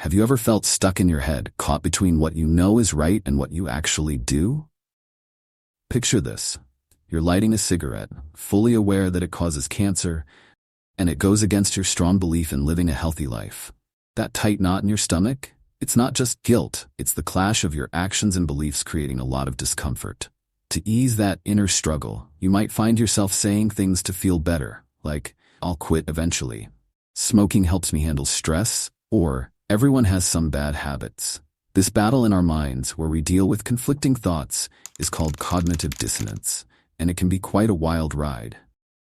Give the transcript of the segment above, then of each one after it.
Have you ever felt stuck in your head, caught between what you know is right and what you actually do? Picture this. You're lighting a cigarette, fully aware that it causes cancer, and it goes against your strong belief in living a healthy life. That tight knot in your stomach? It's not just guilt, it's the clash of your actions and beliefs creating a lot of discomfort. To ease that inner struggle, you might find yourself saying things to feel better, like, "I'll quit eventually." "Smoking helps me handle stress," or "Everyone has some bad habits." This battle in our minds, where we deal with conflicting thoughts, is called cognitive dissonance, and it can be quite a wild ride.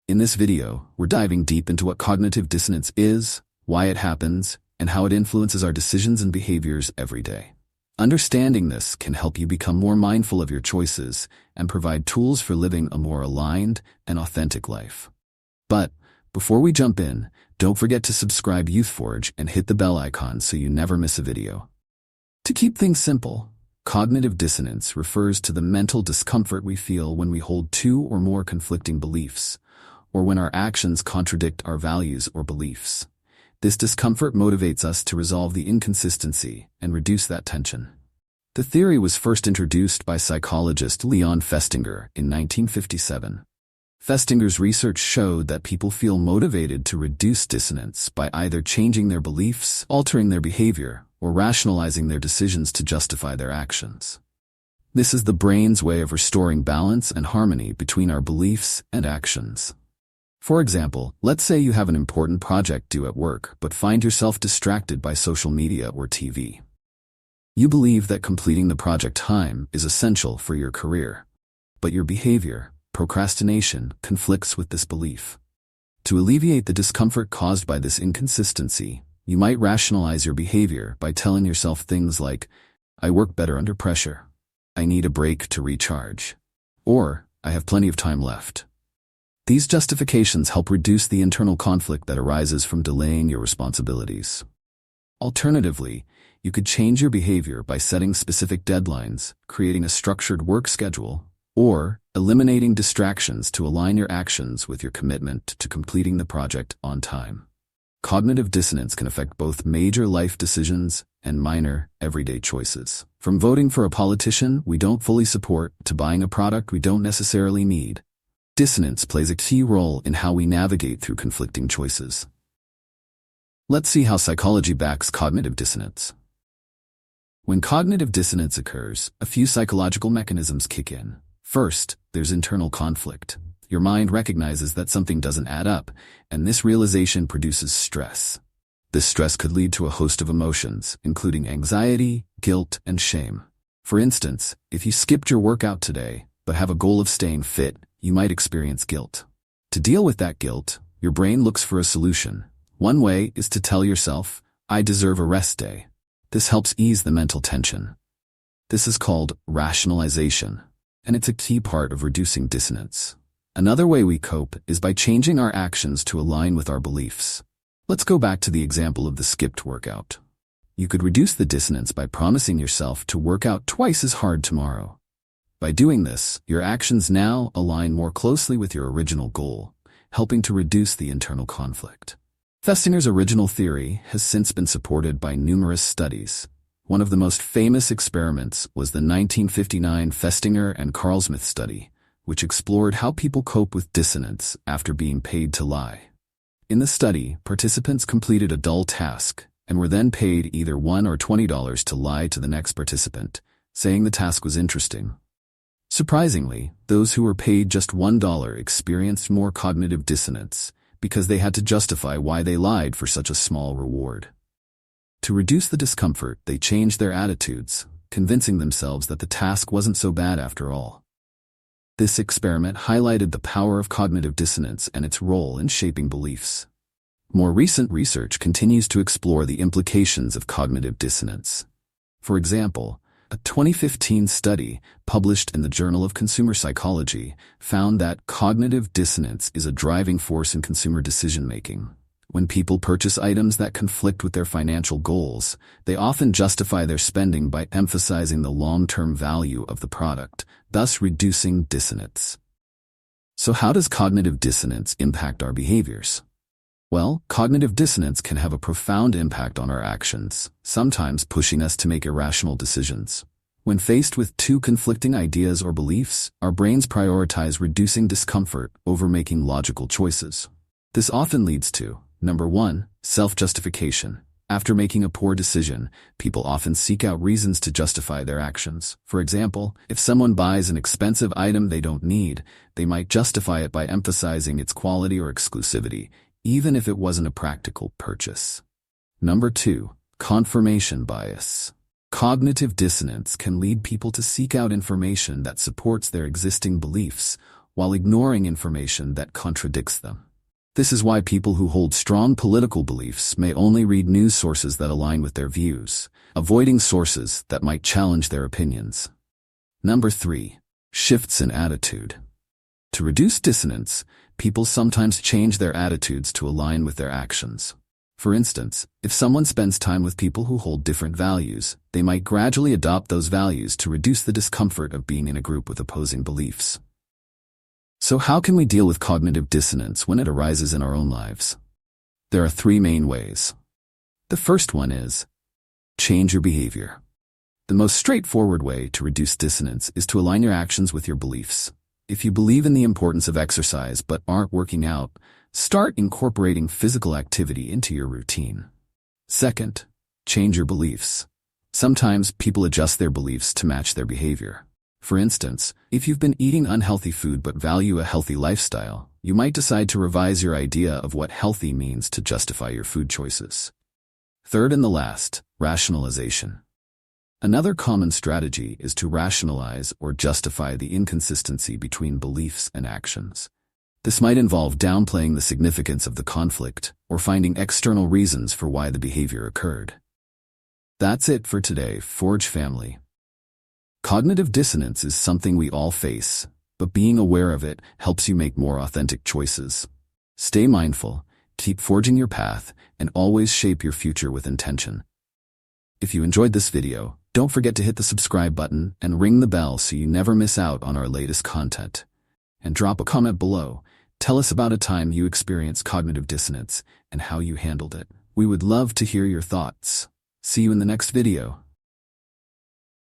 In this video, we're diving deep into what cognitive dissonance is, why it happens, and how it influences our decisions and behaviors every day. Understanding this can help you become more mindful of your choices and provide tools for living a more aligned and authentic life. But before we jump in, don't forget to subscribe YouthForge and hit the bell icon so you never miss a video. To keep things simple, cognitive dissonance refers to the mental discomfort we feel when we hold two or more conflicting beliefs, or when our actions contradict our values or beliefs. This discomfort motivates us to resolve the inconsistency and reduce that tension. The theory was first introduced by psychologist Leon Festinger in 1957. Festinger's research showed that people feel motivated to reduce dissonance by either changing their beliefs, altering their behavior, or rationalizing their decisions to justify their actions. This is the brain's way of restoring balance and harmony between our beliefs and actions. For example, let's say you have an important project due at work but find yourself distracted by social media or TV. You believe that completing the project time is essential for your career, but your behavior, procrastination, conflicts with this belief. To alleviate the discomfort caused by this inconsistency, you might rationalize your behavior by telling yourself things like, "I work better under pressure," "I need a break to recharge," or "I have plenty of time left." These justifications help reduce the internal conflict that arises from delaying your responsibilities. Alternatively, you could change your behavior by setting specific deadlines, creating a structured work schedule, or eliminating distractions to align your actions with your commitment to completing the project on time. Cognitive dissonance can affect both major life decisions and minor, everyday choices. From voting for a politician we don't fully support to buying a product we don't necessarily need, dissonance plays a key role in how we navigate through conflicting choices. Let's see how psychology backs cognitive dissonance. When cognitive dissonance occurs, a few psychological mechanisms kick in. First, there's internal conflict. Your mind recognizes that something doesn't add up, and this realization produces stress. This stress could lead to a host of emotions, including anxiety, guilt, and shame. For instance, if you skipped your workout today, but have a goal of staying fit, you might experience guilt. To deal with that guilt, your brain looks for a solution. One way is to tell yourself, "I deserve a rest day." This helps ease the mental tension. This is called rationalization, and it's a key part of reducing dissonance. Another way we cope is by changing our actions to align with our beliefs. Let's go back to the example of the skipped workout. You could reduce the dissonance by promising yourself to work out twice as hard tomorrow. By doing this, your actions now align more closely with your original goal, helping to reduce the internal conflict. Festinger's original theory has since been supported by numerous studies. One of the most famous experiments was the 1959 Festinger and Carlsmith study, which explored how people cope with dissonance after being paid to lie. In the study, participants completed a dull task and were then paid either $1 or $20 to lie to the next participant, saying the task was interesting. Surprisingly, those who were paid just $1 experienced more cognitive dissonance because they had to justify why they lied for such a small reward. To reduce the discomfort, they changed their attitudes, convincing themselves that the task wasn't so bad after all. This experiment highlighted the power of cognitive dissonance and its role in shaping beliefs. More recent research continues to explore the implications of cognitive dissonance. For example, a 2015 study published in the Journal of Consumer Psychology found that cognitive dissonance is a driving force in consumer decision-making. When people purchase items that conflict with their financial goals, they often justify their spending by emphasizing the long-term value of the product, thus reducing dissonance. So how does cognitive dissonance impact our behaviors? Well, cognitive dissonance can have a profound impact on our actions, sometimes pushing us to make irrational decisions. When faced with two conflicting ideas or beliefs, our brains prioritize reducing discomfort over making logical choices. This often leads to, number 1, self-justification. After making a poor decision, people often seek out reasons to justify their actions. For example, if someone buys an expensive item they don't need, they might justify it by emphasizing its quality or exclusivity, even if it wasn't a practical purchase. Number 2, confirmation bias. Cognitive dissonance can lead people to seek out information that supports their existing beliefs while ignoring information that contradicts them. This is why people who hold strong political beliefs may only read news sources that align with their views, avoiding sources that might challenge their opinions. Number 3, shifts in attitude. To reduce dissonance, people sometimes change their attitudes to align with their actions. For instance, if someone spends time with people who hold different values, they might gradually adopt those values to reduce the discomfort of being in a group with opposing beliefs. So how can we deal with cognitive dissonance when it arises in our own lives? There are 3 main ways. The first one is, change your behavior. The most straightforward way to reduce dissonance is to align your actions with your beliefs. If you believe in the importance of exercise but aren't working out, start incorporating physical activity into your routine. Second, change your beliefs. Sometimes people adjust their beliefs to match their behavior. For instance, if you've been eating unhealthy food but value a healthy lifestyle, you might decide to revise your idea of what healthy means to justify your food choices. Third and the last, rationalization. Another common strategy is to rationalize or justify the inconsistency between beliefs and actions. This might involve downplaying the significance of the conflict or finding external reasons for why the behavior occurred. That's it for today, Forge family. Cognitive dissonance is something we all face, but being aware of it helps you make more authentic choices. Stay mindful, keep forging your path, and always shape your future with intention. If you enjoyed this video, don't forget to hit the subscribe button and ring the bell so you never miss out on our latest content. And drop a comment below. Tell us about a time you experienced cognitive dissonance and how you handled it. We would love to hear your thoughts. See you in the next video.